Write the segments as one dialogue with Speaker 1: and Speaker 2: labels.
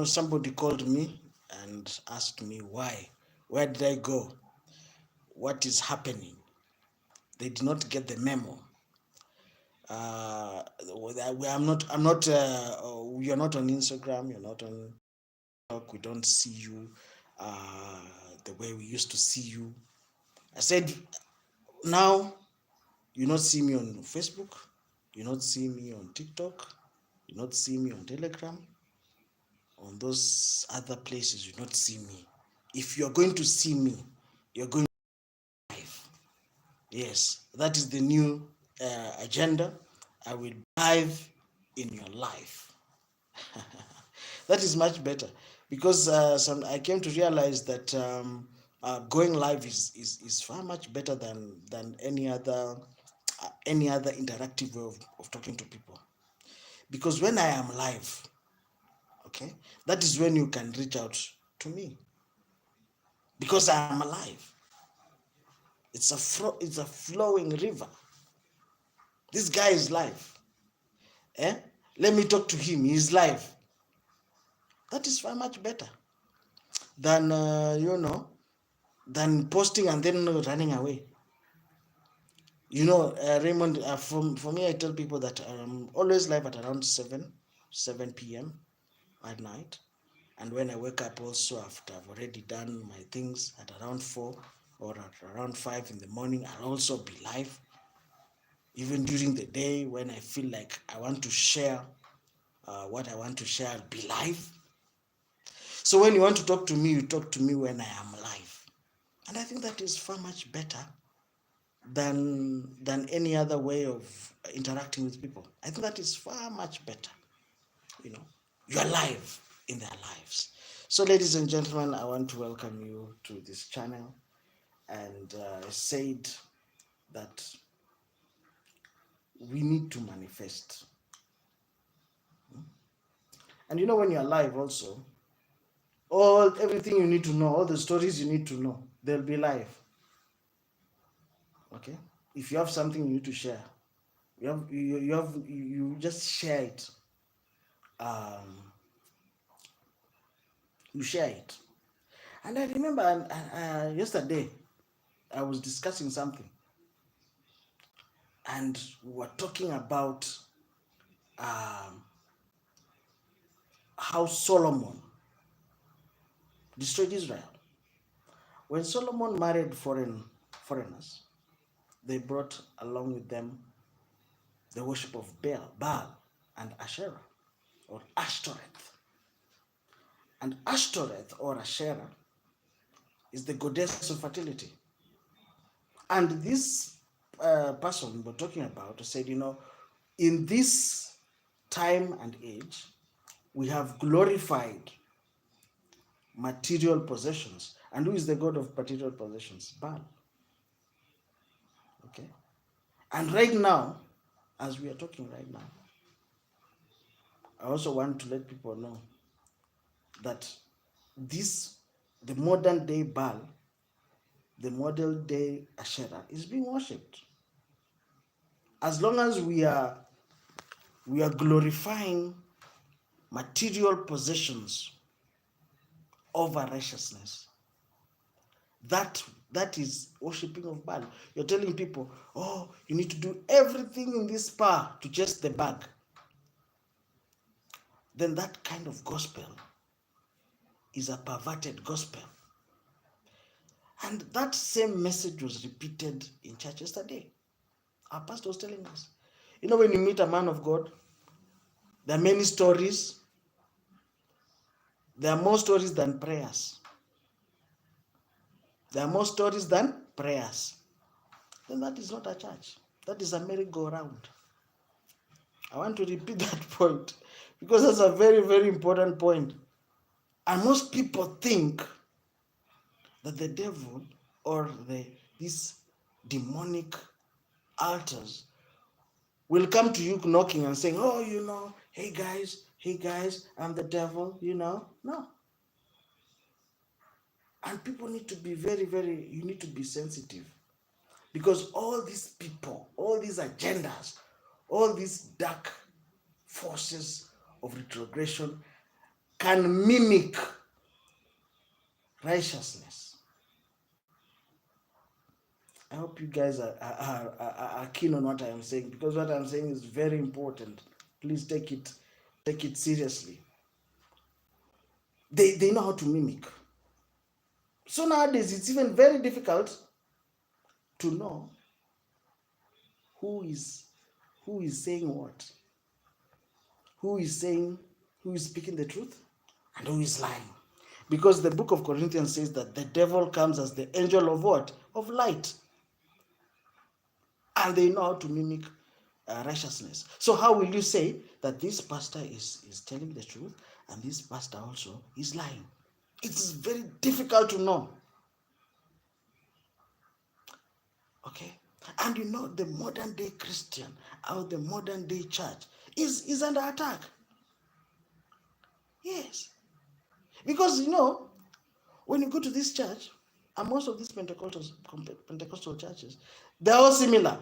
Speaker 1: Somebody called me and asked me why. Where did I go? What is happening? They did not get the memo. I'm not. We are not on Instagram. You're not on TikTok. We don't see you the way we used to see you. I said, now you not see me on Facebook. You not see me on TikTok. You not see me on Telegram. On those other places, you not see me. If you're going to see me, you're going to live. Yes, that is the new agenda. I will dive in your life. That is much better because I came to realize that going live is far much better than any other interactive way of talking to people. Because when I am live, okay, that is when you can reach out to me because I am alive. It's a flowing river. This guy is live. Eh? Let me talk to him. He's live. That is far much better than than posting and then running away. Raymond, for me, I tell people that I'm always live at around 7 p.m. at night. And when I wake up also after I've already done my things at around 4 or at around 5 in the morning, I'll also be live. Even during the day when I feel like I want to share what I want to share, I'll be live. So when you want to talk to me, you talk to me when I am live. And I think that is far much better than any other way of interacting with people. I think that is far much better. You are live in their lives. So ladies and gentlemen, I want to welcome you to this channel, and I said that we need to manifest. And when you're live also, everything you need to know, all the stories you need to know, they'll be live. Okay? If you have something you need to share, you just share it. You share it. And I remember yesterday I was discussing something, and we were talking about how Solomon destroyed Israel. When Solomon married foreigners, they brought along with them the worship of Baal and Asherah, or Ashtoreth. And Ashtoreth or Asherah is the goddess of fertility. And this person we're talking about said, in this time and age, we have glorified material possessions. And who is the god of material possessions? Baal. Okay. And right now, as we are talking right now, I also want to let people know that the modern day Baal, the modern day Asherah is being worshipped. As long as we are glorifying material possessions over righteousness, that is worshipping of Baal. You're telling people, oh, you need to do everything in this power to chase the bag. Then that kind of gospel is a perverted gospel. And that same message was repeated in church yesterday. Our pastor was telling us, when you meet a man of God, there are many stories. There are more stories than prayers. There are more stories than prayers. Then that is not a church. That is a merry-go-round. I want to repeat that point because that's a very, very important point. And most people think that the devil or these demonic altars will come to you knocking and saying, oh, hey guys, I'm the devil, No. And people need to be you need to be sensitive. Because all these people, all these agendas, all these dark forces of retrogression can mimic righteousness. I hope you guys are keen on what I am saying, because what I'm saying is very important. Please take it seriously. They know how to mimic. So nowadays it's even very difficult to know who is saying what, who is speaking the truth, and who is lying. Because the book of Corinthians says that the devil comes as the angel of what? Of light. And they know how to mimic righteousness. So how will you say that this pastor is telling the truth and this pastor also is lying? It's very difficult to know. Okay? And the modern day Christian or the modern day church is under attack. Yes. Because when you go to this church, and most of these Pentecostal churches, they're all similar.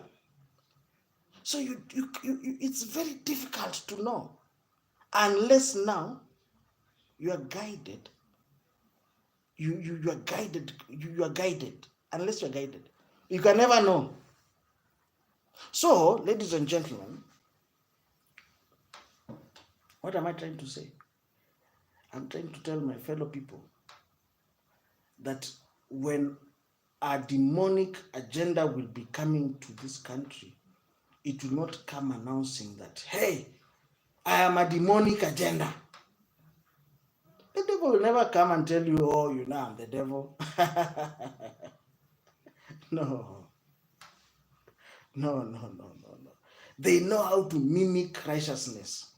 Speaker 1: So it's very difficult to know, unless now you are guided. You are guided. You are guided. Unless you are guided, you can never know. So, ladies and gentlemen, what am I trying to say? I'm trying to tell my fellow people that when a demonic agenda will be coming to this country, it will not come announcing that, hey, I am a demonic agenda. The devil will never come and tell you, oh, I'm the devil. No. They know how to mimic righteousness.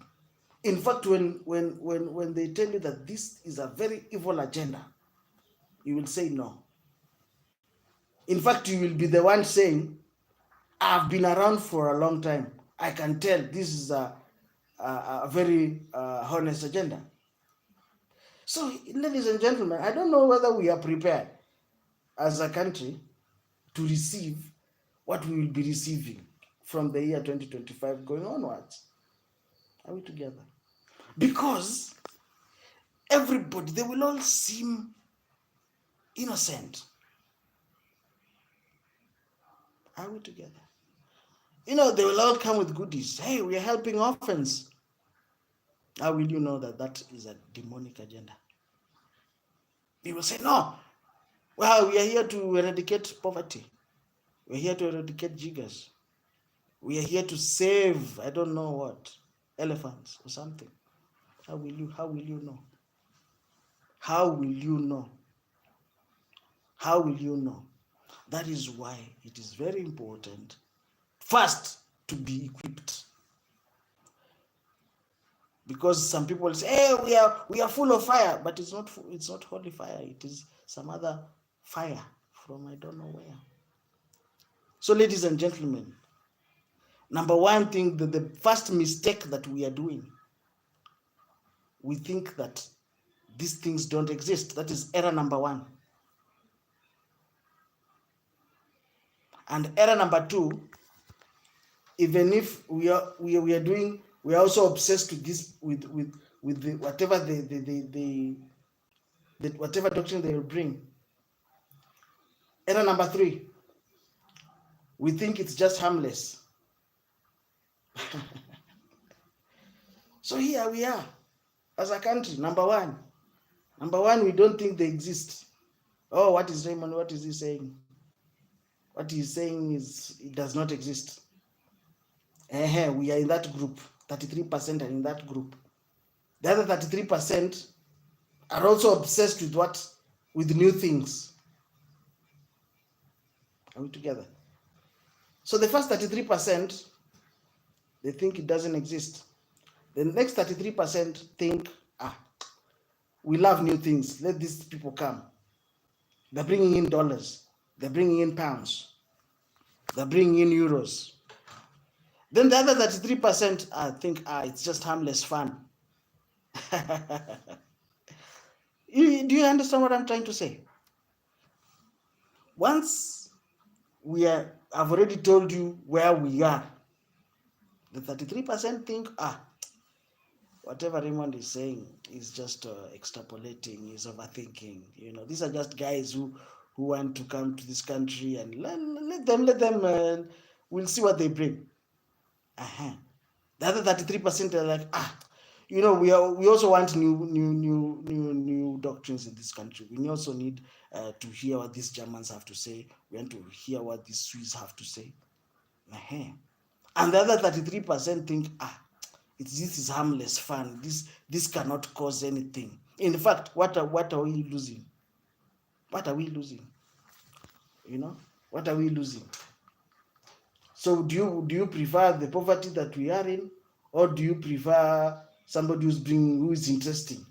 Speaker 1: In fact, when they tell you that this is a very evil agenda, you will say no. In fact, you will be the one saying, I've been around for a long time. I can tell this is a very honest agenda. So, ladies and gentlemen, I don't know whether we are prepared as a country to receive what we will be receiving from the year 2025 going onwards. Are we together? Because everybody, they will all seem innocent. Are we together? They will all come with goodies. Hey, we are helping orphans. How will you know that is a demonic agenda? They will say, no, well, we are here to eradicate poverty. We're here to eradicate jiggers. We are here to save, I don't know what, elephants or something. How will you know? How will you know? How will you know? That is why it is very important, first, to be equipped. Because some people say, hey, we are full of fire, but it's not holy fire. It is some other fire from I don't know where. So, ladies and gentlemen, number one thing, the first mistake that we are doing, we think that these things don't exist. That is error number one. And error number two, even if we are also obsessed with this, with the whatever whatever doctrine they will bring. Error number three, we think it's just harmless. So here we are as a country. Number one, we don't think they exist. Oh, what is Raymond? What is he saying? What he's saying is it does not exist. We are in that group. 33% are in that group. The other 33% are also obsessed with new things. Are we together? So the first 33%, they think it doesn't exist. The next 33% think, we love new things. Let these people come. They're bringing in dollars. They're bringing in pounds. They're bringing in euros. Then the other 33% think, it's just harmless fun. Do you understand what I'm trying to say? Once I've already told you where we are. The 33% think, whatever Raymond is saying is just extrapolating, is overthinking. These are just guys who want to come to this country, and let them. We'll see what they bring. Uh-huh. The other 33% are like, we also want new doctrines in this country. We also need to hear what these Germans have to say. We want to hear what these Swiss have to say. Uh-huh. And the other 33% think, this is harmless fun. This cannot cause anything. In fact, what are we losing? What are we losing? What are we losing? So do you prefer the poverty that we are in, or do you prefer somebody who is interesting?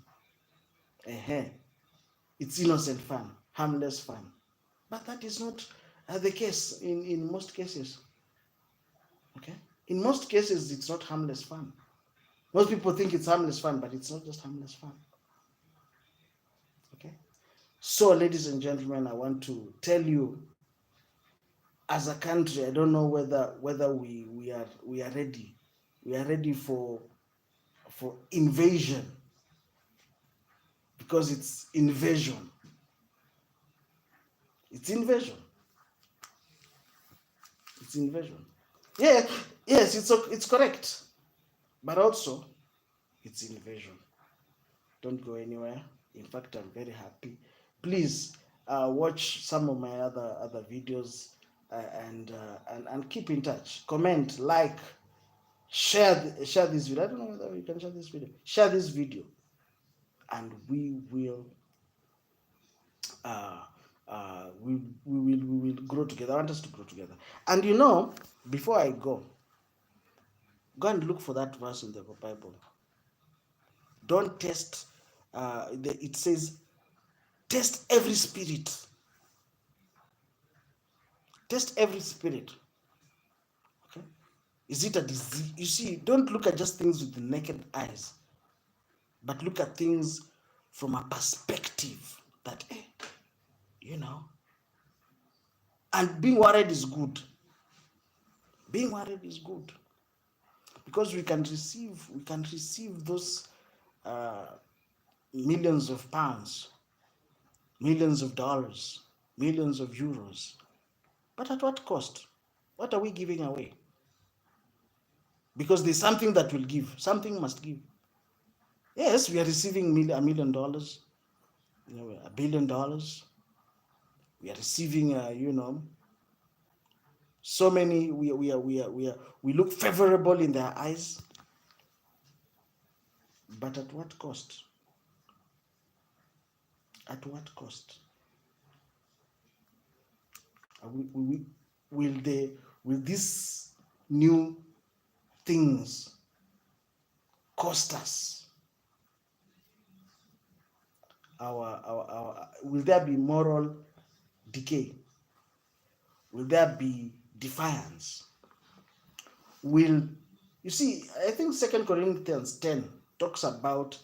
Speaker 1: It's innocent fun, harmless fun. But that is not the case in most cases. Okay? In most cases, it's not harmless fun. Most people think it's harmless fun, but it's not just harmless fun. Okay? So, ladies and gentlemen, I want to tell you, as a country, I don't know whether we are ready. We are ready for invasion, because it's invasion. It's invasion. It's invasion. Yeah, yes, it's correct, but also it's invasion. Don't go anywhere. In fact, I'm very happy. Please watch some of my other videos, and keep in touch. Comment, like, share this video. I don't know whether you can share this video. Share this video, and we will we will grow together. I want us to grow together. And before I go and look for that verse in the Bible. Don't test. It says, test every spirit. Test every spirit. Okay? Is it a disease? You see, don't look at just things with the naked eyes, but look at things from a perspective that, and being worried is good. Being worried is good, because we can receive those millions of pounds, millions of dollars, millions of euros. But at what cost? What are we giving away? Because there's something that will give. Something must give. Yes, we are receiving $1 million, $1 billion. We are receiving, so many. We look favorable in their eyes. But at what cost? At what cost? Will these new things cost us our will there be moral decay? Will there be defiance? You see, I think 2 Corinthians 10 talks about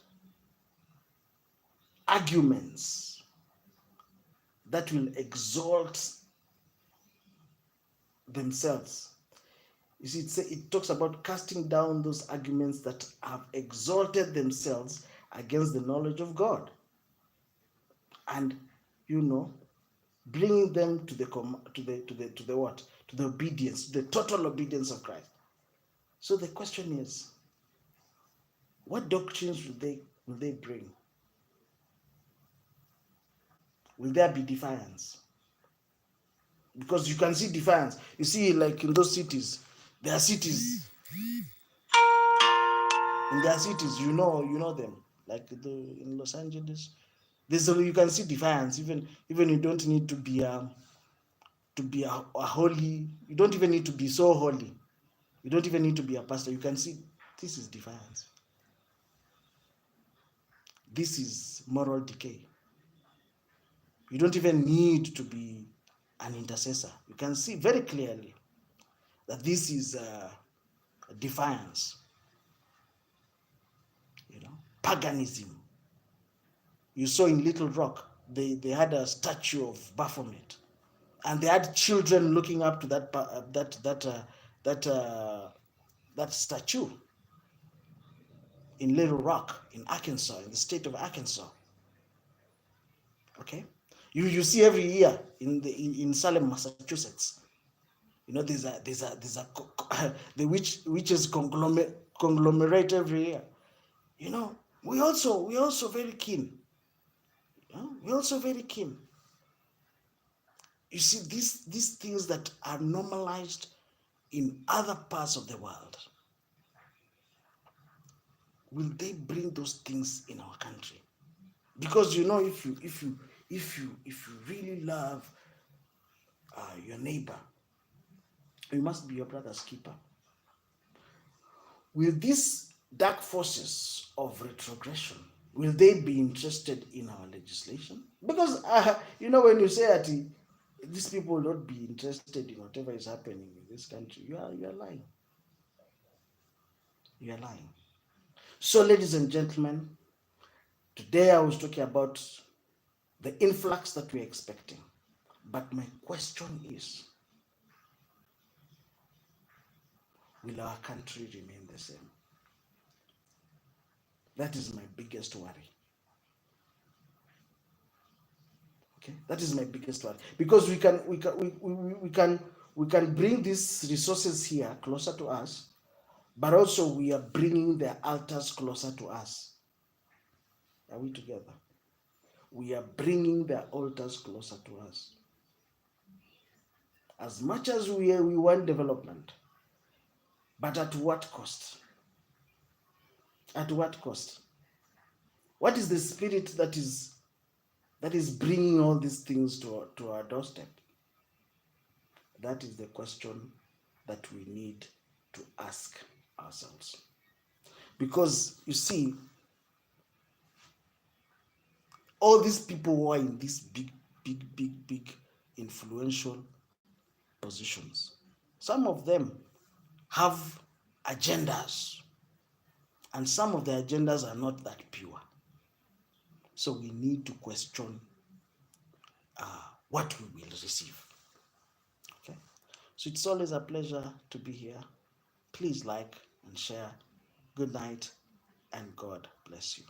Speaker 1: arguments that will exalt themselves. You see, it talks about casting down those arguments that have exalted themselves against the knowledge of God, and bringing them to the what? To the obedience, the total obedience of Christ. So the question is, what doctrines will they bring? Will there be defiance? Because you can see defiance. You see, like in those cities, there are cities. In their cities, you know them. Like in Los Angeles, you can see defiance. Even you don't need to be a holy. You don't even need to be so holy. You don't even need to be a pastor. You can see this is defiance. This is moral decay. You don't even need to be an intercessor. You can see very clearly that this is defiance. Paganism. You saw in Little Rock, they had a statue of Baphomet, and they had children looking up to that, that, that, that, that statue. in Little Rock, in Arkansas, in the state of Arkansas. Okay, you see every year in Salem, Massachusetts. There's a the witches conglomerate every year. We also very keen. We're also very keen. You see, these things that are normalized in other parts of the world, will they bring those things in our country? Because if you really love your neighbor, you must be your brother's keeper. Will these dark forces of retrogression, will they be interested in our legislation? Because when you say that these people will not be interested in whatever is happening in this country, you are lying. You are lying. So, ladies and gentlemen, today I was talking about the influx that we're expecting. But my question is, will our country remain the same? That is my biggest worry. Okay, that is my biggest worry, because we can bring these resources here closer to us, but also we are bringing the altars closer to us. Are we together? We are bringing the altars closer to us. As much as we want development, but at what cost? At what cost? What is the spirit that is bringing all these things to our doorstep? That is the question that we need to ask ourselves. Because you see, all these people who are in these big influential positions, some of them have agendas, and some of the agendas are not that pure. So we need to question what we will receive. Okay? So it's always a pleasure to be here. Please like and share. Good night, and God bless you.